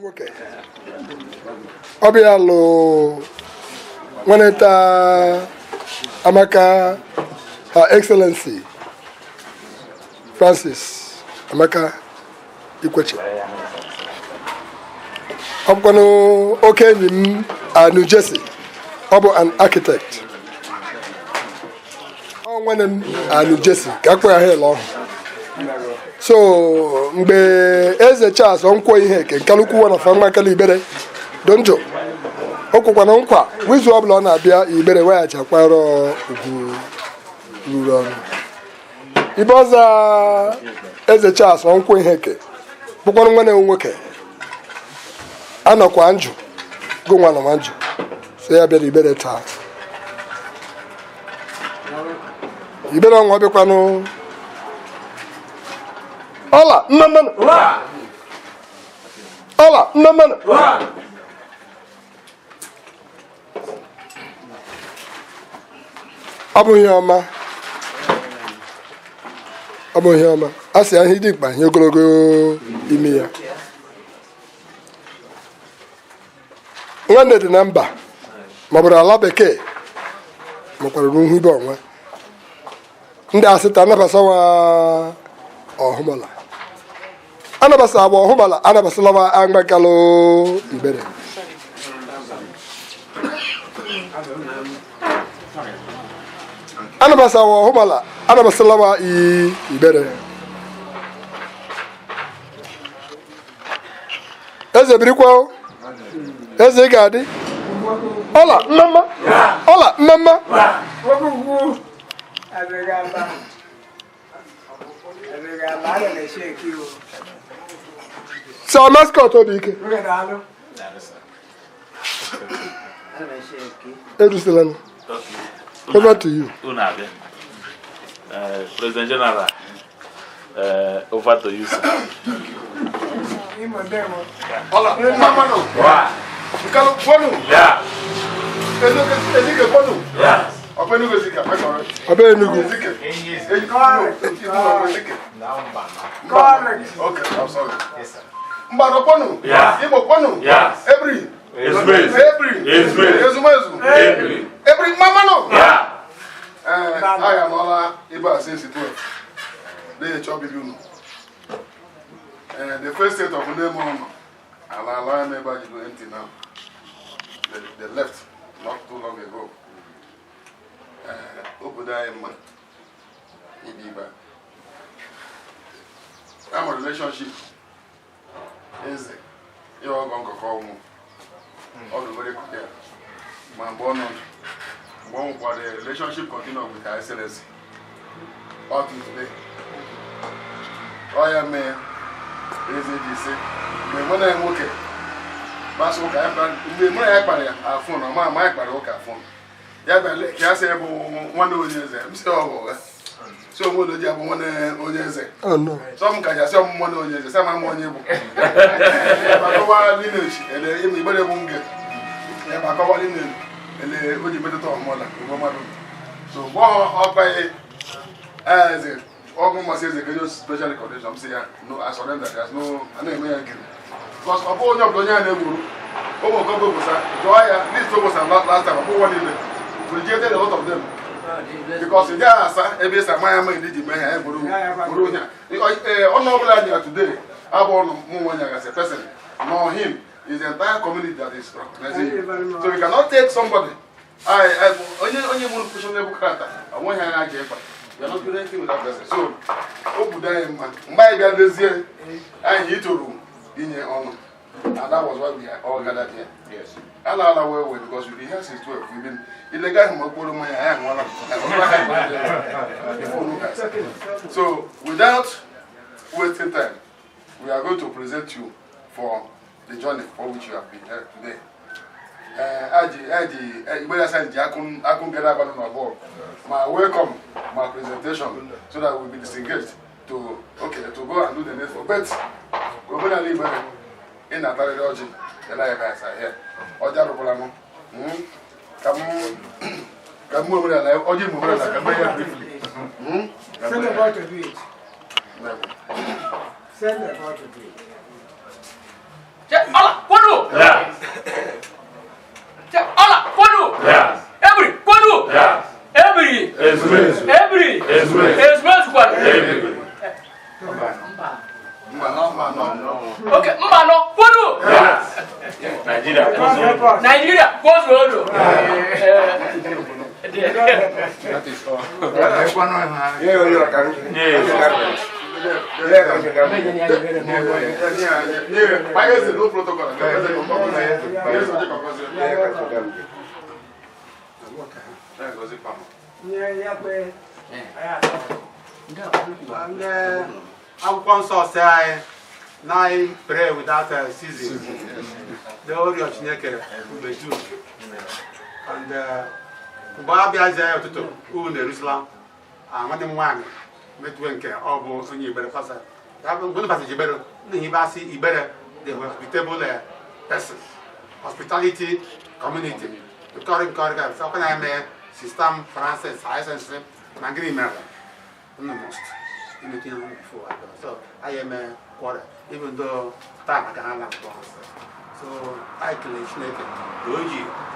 Okay. Obialo Waneta Amaka, Her Excellency Francis Amaka Ikweche. Obkwano Okenyim New Jersey. Obo an architect. When New Jersey, Kakwa Hello. So mgbe eze Charles onkwo ihe ke kaluku wana fama kali Igbere donjo okukwa na nkwa wizu oblo na abia Igbere wa acha kwaro ugu ruru iboza eze Charles onkwo ihe ke bukwa nwane nwoke anakwa anju go nwana manju so ya bia Igbere taa Igbere onwa bekwa no Hola, mama. Hola, mama. Abuyama. Asi ahi digba nyogologo imi ya. Nwanne dị na mba. Mabura ala bekee. Makwara n'uhibe onwe. Ndị asịta anabasawa Ohumola. Anabasa Ohumola, Anabasalawa Angmakalo Igbere. Anabasa Ohumola, Anabasalawa Igbere. Ezebirikwa, Ezike1. Hola, mama. Hola, mama. So mascot Obike. Jerusalem. Over to you. President General, over to you, sir. Hola, mama no. Yeah. Ezike1. Yeah. Ezike. Okay, I'm sorry. Yes, sir. Mbaroponu. Yeah. Iboponu. Yeah. Every mama no. Yeah. I am all Iba since it was. They chop you know. The first state of Ohumola, and I learned about you empty now. They left not too long ago. Obudayema Idiba. I'm a relationship. Is you're going to call me. All the way there. My born one for the relationship continue with Her Excellency. Up to today. I am a when I'm working. Mas o cara para não é para a phone, a mãe para o phone. Ya say one onyeze. I'm still so mo do jabo one onyeze. Oh no. Some ka ya say mo one onyeze, say ma mo onye bu. Ba ko wa lineage, ele imi Igbere bunge. Ya ba ko wa lineage, ele oji beto to Ohumola, Ohumola. So bo ho pa as it Ogun must say the special condition. I'm saying no, I surrender. There's no, I know you may agree. Because of all your Donia and Ebu, Omo Gogo was a this was last time. Who wanted them? Rejected a lot of them. Because they are a base of Miami in the Maya Burunia. Honorable Anya today, Abon Mumanya as a person, nor him, is the entire community that is recognizing. So we cannot take somebody. I only want to push on the Bukata. I want to have you are not doing anything without blessing. So, Obudayema, my God, this year, I need to room in your honor. And that was why we are all gathered here. Yes. And all our way because we rehearsed since 12. We've been in the guy who will put my hand one of So, without wasting time, we are going to present you for the journey for which you have been here today. I couldn't get up on my board. My welcome, my presentation, so that we'll be disengaged. to go and do the needful. But go to Igbere in a very lodge. The life guys are here. Oja Robolamo. Come move like Oji move like a mayor briefly. Send about to do it. Send about to do it. Allah, Kwadu! Yes. Allah, Kwadu! Yes. Every, Kwadu! Yes. Every! Every! Okay, Mbano, Kwadu! Yes. Nigeria, Kwadu! That is all. Why is no protocol? Akwụkwọ nsọ sị anyị na anyị pray without ceasing. The ori Chineke mgbe June. And mgbe a bịazie ya ụtụtụ unu na-erusila nwanne m nwaanyị metụwe nke ọ bụ onye Igbere kwasa. Mgbe ndị pasịrị Igbere, ndị hibe asị Igbere, they were hospitable person, hospitality community. Nkọrị ga ọkwa na-eme system Francis, ISNC, na gịnị mere in the most. Before so I am a quarter, even though time I can't have so I can snake the OG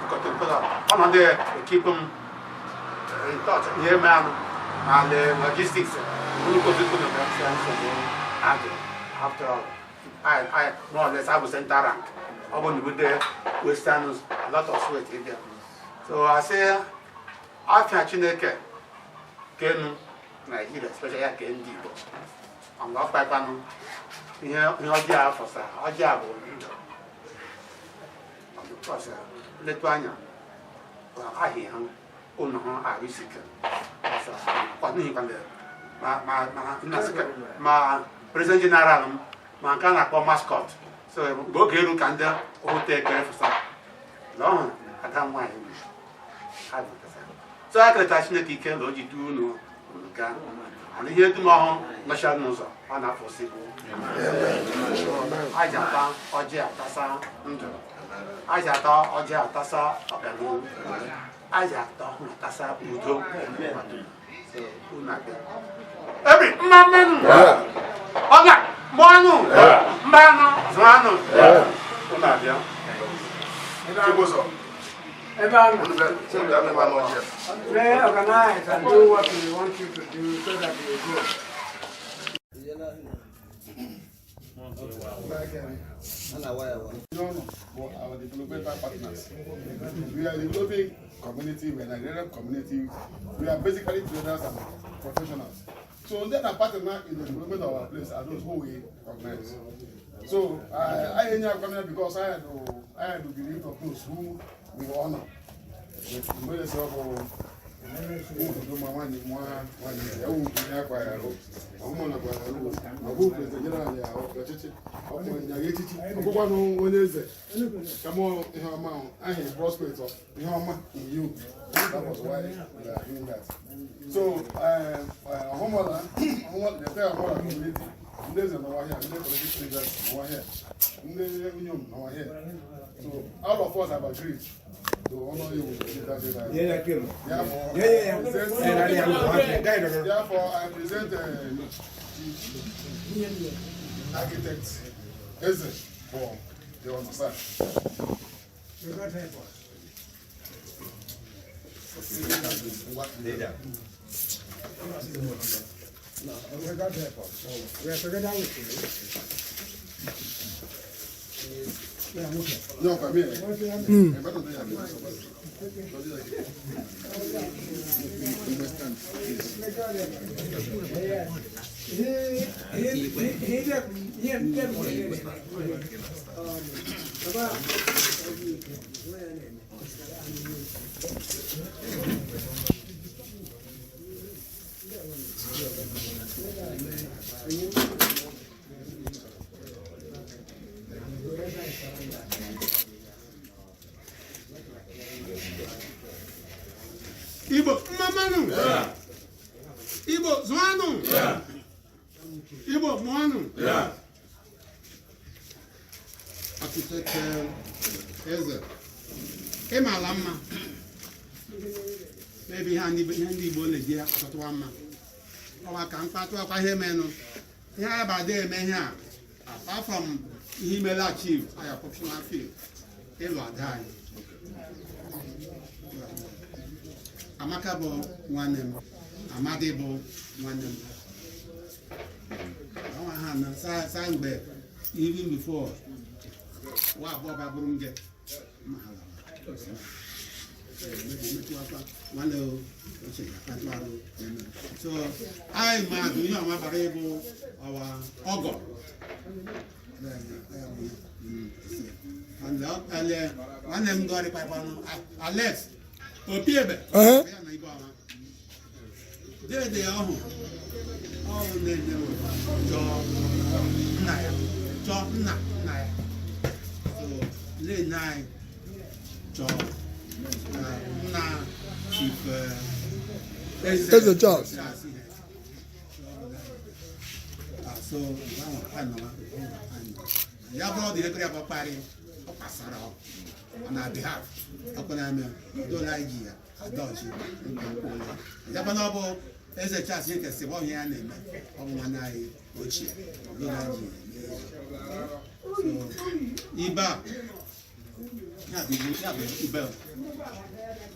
got to put up one there to keep them in touch. Yeah, man, and the logistics. After all, I more or less I was center rank. I went with the Westerners, a lot of sweat in there. So I say, after Chineke, Ken. Nigeria, especially at Kendi. I'm not by Panu. You know, job for sir, our job. Of the process, Lithuania. I hear him, I visit him. What me from there? My President General, my kind of mascot. So go get a candle who take care for some. Long, I don't mind. So I can touch the ticket, or you do know. And here tomorrow, National News on our possible. I jump Oja Tassa, I jump Oja Tassa, I jump Tassa Udo. Every man, Oga, Manu, Mano, Zano, Everyone organize and do what we want you to do so that we grow. For our developmental partners. We are developing community, we are Nigerian community. We are basically traders and professionals. So then a partner in the development of our place are those who we recognize. So I am because I had to believe of those who we honor. That was why we are doing that. So, Ohumola, the entire Ohumola community, there's no one here, there's political leaders no one here. So, all of us have agreed to honor you with the leadership. Therefore, I present architect Ezike for the understand. You got help us. No, we got help us. We are together with you. No, para mí. Igbo, Mamanu. Igbo, Zwanu. Igbo mmanụ. Architect Eze. Ịmala mma. Maybe ihe ndị Igbo na-eji akpatụwa mma. Ọwa ka mkpatụ akwa ihe menụ. Ihe a bada eme ihe a. Apart from ihe imela achieve aya professional field. Ịlụ ada anyị. Amaka bụ nwanne m. Amadi bụ nwanne m. Ọnwa ha na saa mgbe even before wa abụọ babụrụ m gị nwanne ochie akatụ arụ so anyị mmadụ ihe ọma bara ịbụ ọwa ọgọ nwanne m gọrị kpakpanụ Alex Opiebe dede ọhụ ọhụ na-enye chọọ nna ya chọọ nna ya so nne anyị chọọ nna chief Eze Charles so ya bụrụ dị ekere akpakparị ọ kpasara na behalf ọkpọname dola iji ya adọchi ya bụ na ọ bụ Eze Charles nke si bụ ihe ya na-eme ọ bụ nwanne anyị ochie dola iji so ibe a ya bụ ibe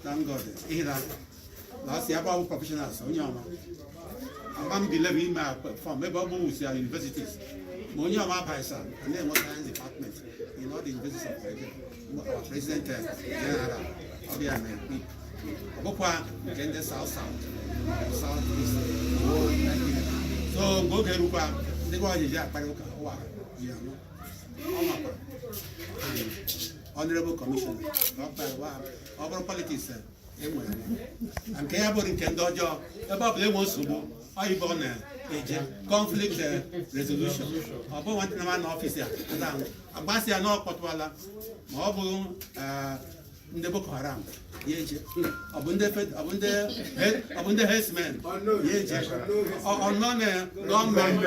thank God ịhịra last year about professionals onye ọma I'm believe ime from ebe ọ bụ wusi universities ma onye ọma baisa and then what science department in all the universities of Nigeria our president general ọbịa na-ekpe ọbụkwa nke ndị south east so mgbe oge rukwa ndị gwa ọjịji akparị ụka ụwa ji anọ ọmakwa honorable commissioner ọ bụrụ politics enwere nke ya bụrụ nke ndị ọjọọ ebe ọ bụla enwe nsogbu oyibo na-eje conflict resolution ọ bụ nwantị na n'ọfịs ya agbasị ya na ọ kpọtụala ma ọ bụrụ ndị Boko Haram ya eje ọ bụ ndị herdsmen ya eje ọ nọ na gọọmenti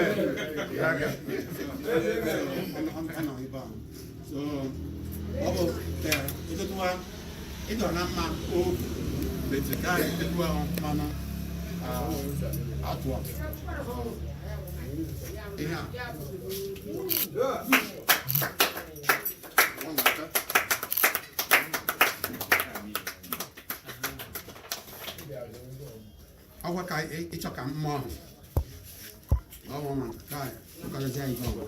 ọ bụ ịdọtụwa ịdọ na mma obi betika ịdọtụwa mmanụ atụọ ihe a ọgwa ka ịchọ ka mma ọhụ ọgwụ ma ka ụkọlọzi anyị gọọ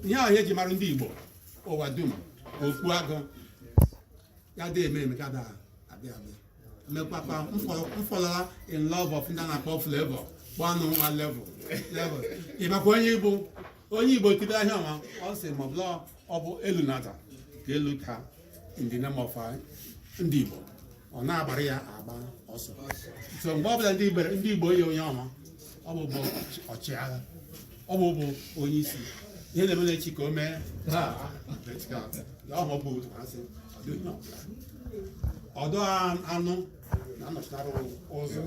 ihe ahụ eji mara ndị Igbo ụwa dum okpu agụ ya dị eme ka da abịa mekpakpa mfọlọla in love of ndị na-akpọ flavor gbanụ nwa level ịmakwa onye Igbo tibe ahịa ọma ọ sị ma ọ bụ elu nata ka elu ka in the name of ndị Igbo ọ na-agbara ya agba ọsọ so mgbe ọbụla ndị Igbo yi onye ọma ọ bụ ọchịagha ọ bụ onye isi ihe na-eme echi ka o mee ọdụ anụ na-anọchitere ụzọ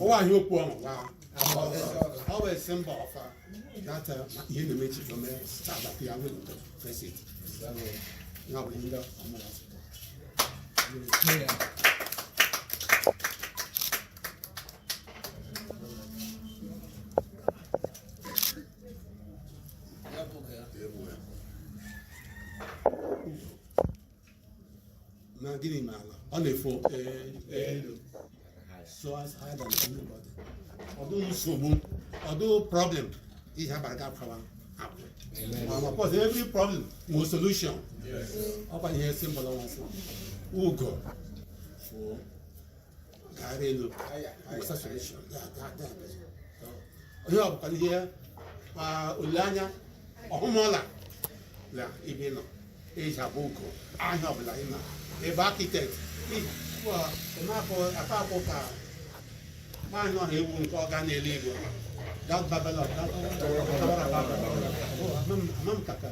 ụwa ahịa okwu ọnụ ọ bụ symbol of ihe na-eme echi ka o mee ya face it ya bụ ndị ọmụrụ na gịnị ma ala ọ na-efo elu so as higher than anybody ọdụ nsogbu ọdụ problem ihe agbara ga akwawa apụ of course every problem no solution ọkwa ihe symbol ọnwa sị ugo fo gara elu wụsa solution onye ọbụkwa ihe olileanya ọhụmola na ibe nọ eji abụ ugo ahịa ọbụla ị na ebe architect akpa akpụ ka nwaanyị ọha ewu nke ọ ga n'elu igwe that Babylon, Mam Kaka.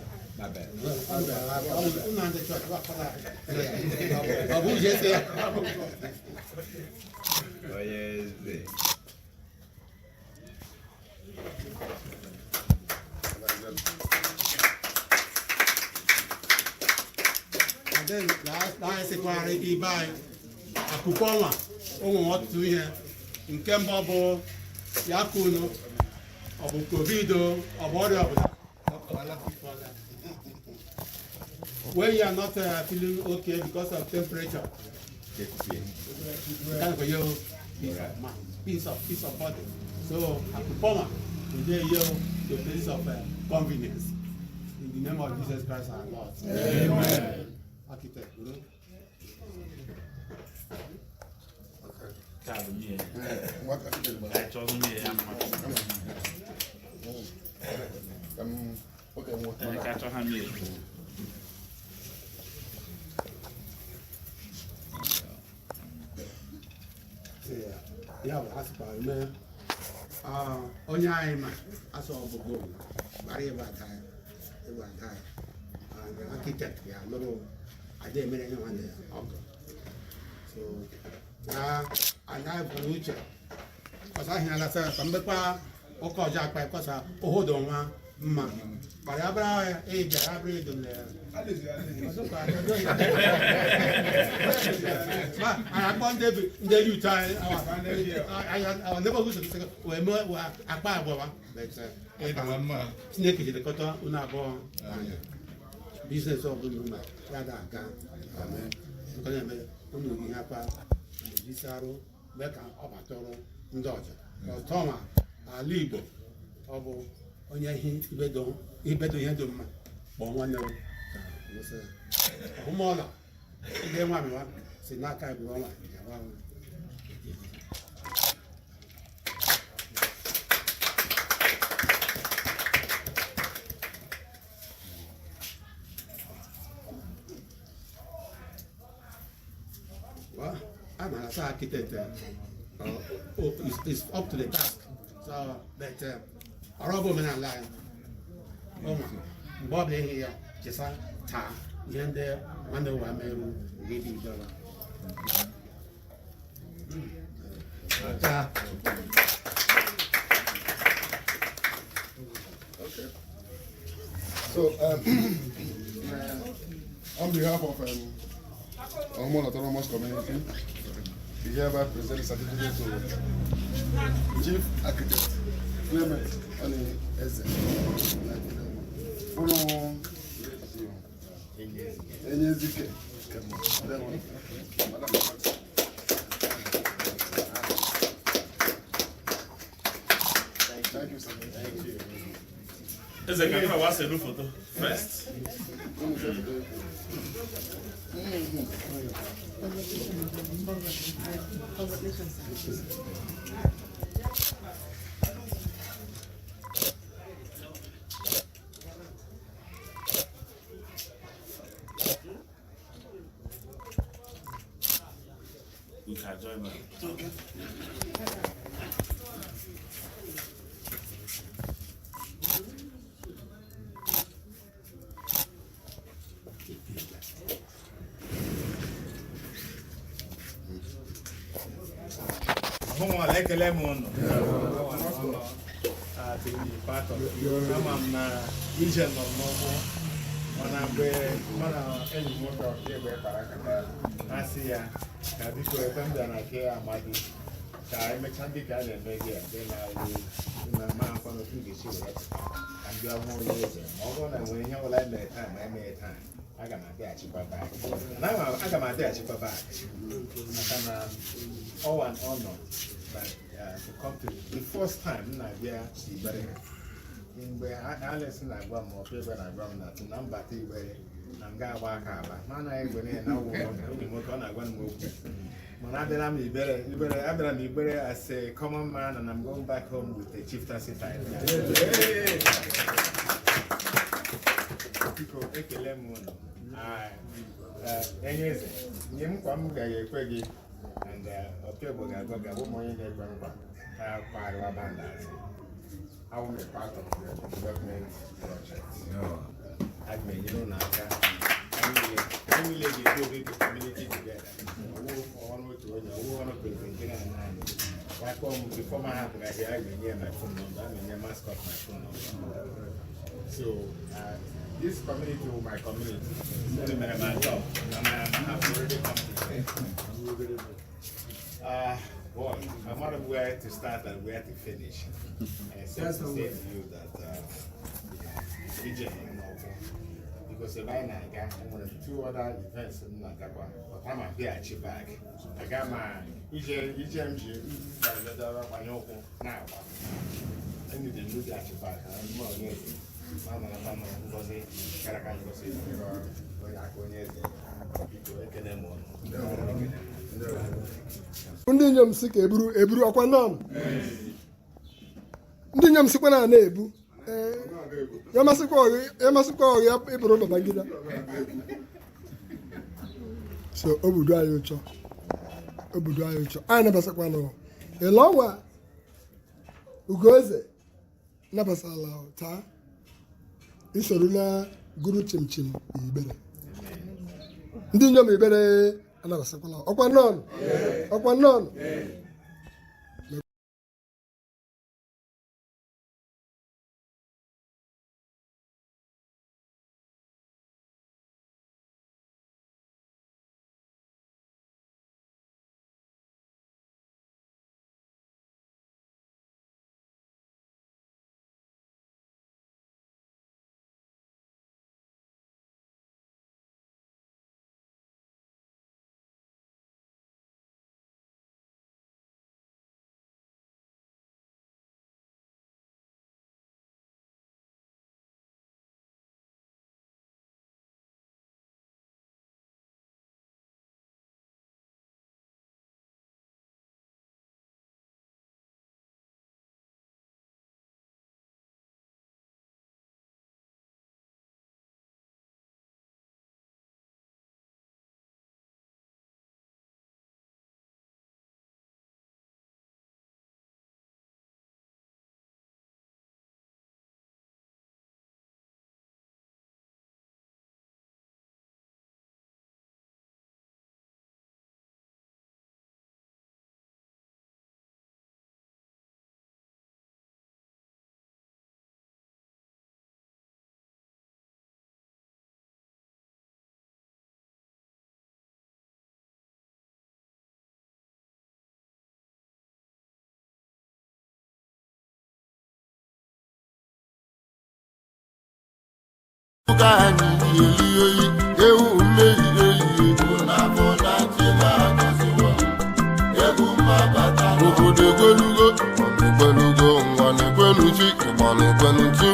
And then last equality he buy a coupon what to here in Kembo Yakuno of Covido or whatever. When you are not feeling okay because of temperature, time for you peace of body. So a coupon is there the place of convenience. In the name of Jesus Christ our Lord. Amen. Architect, you know? Yeah, that's about it. Onye anyị ma asọ ọbụgo gbara ịba taa ịgba taa architect ya lụrụ aja emere nye nwanne ya ọgụ so na anya bụ n'uche kọsa ahịa alasa ka mbekwa ụka ọjọọ akpa kọsa ohodo nwa mma gbara abara ya eji abara edo na I the youth our neighborhood were more akpa but snake is the cutter una go business of the woman rather gan because me unu ni apa disaro beka obatoro ndoja toma alibo obo onye hi ibedo ihe do mma bo nwanne o so Ohumola ile nwa mi wa si n'aka ibu ọma ìjàmbá wọn. Well, I'm an architect. It's up to the task. So, but ọ̀rọ̀ mi náà láàyè. Bob lè here just ta yẹn one day wa mẹ́rin gidi ìjọba. Okay. So, on behalf of Ohumola Autonomous Community, we hereby present the certificate to Chief Architect Clement Ezike1. Enyi Ezike1. Thank you, sir. Thank you. Ezike1 wants a new photo first. You can join me. Okay. Ohumola Clement part of ije nọ n'ọgbọ mana mgbe mana enyi m nwoke Igbere kpara nkata ha sị ya ka biko ebe m bịara ke amaghị ka emechaa ndị ka a na-eme gị ndị na-awụ na mahakwa n'otu ga-esi were ka ndị ọhụụ onye eze ma ọ bụrụ na nwere ihe ọbụla emere taa ma emeghe taa aga m adịghachikwa back maka na all an honor to come to the first time na-abịa Igbere mgbe Alex na-agwa m ọkụ ebe na-agwa m na na mbata Igbere na m ga-agba aka aba mana Igbere na ụmụ nwoke ọ na-agwa m okwu mana abịara m Igbere as a common man and I'm going back home with a chieftaincy title. Biko ekele m unu enyi eze nye m kwa m ga-ekwe gị And okay, but I got a woman in there going back. I have part of a band. I will be part of the development project. I mean, you know, I really get the community together. I come before my hand, I hear my phone number, I mascot my phone number. So, this community or my community is only my job. And I've already come to say. Boy, I'm not aware to start and where to finish. And so to say to you that Ije, because if I got one of 2 other events in Nagaba, but I'm a here at back. I got my EJMG now. I need to look at your back. I'm more than ndị inyom si ka eburu ọkwa nọn ndị inyom sikwa na-ebu ya masịkwa ọghị ịbụrụ Babangida so obodo anyị ụchọ anyị nabasakwa nọ ele ọnwa Ugoeze nabasala taa isoro na guru chimchim Igbere ndị inyom Igbere anabasakwala ọkwa nọn obodo gwelugo nwa na-ekwenuchi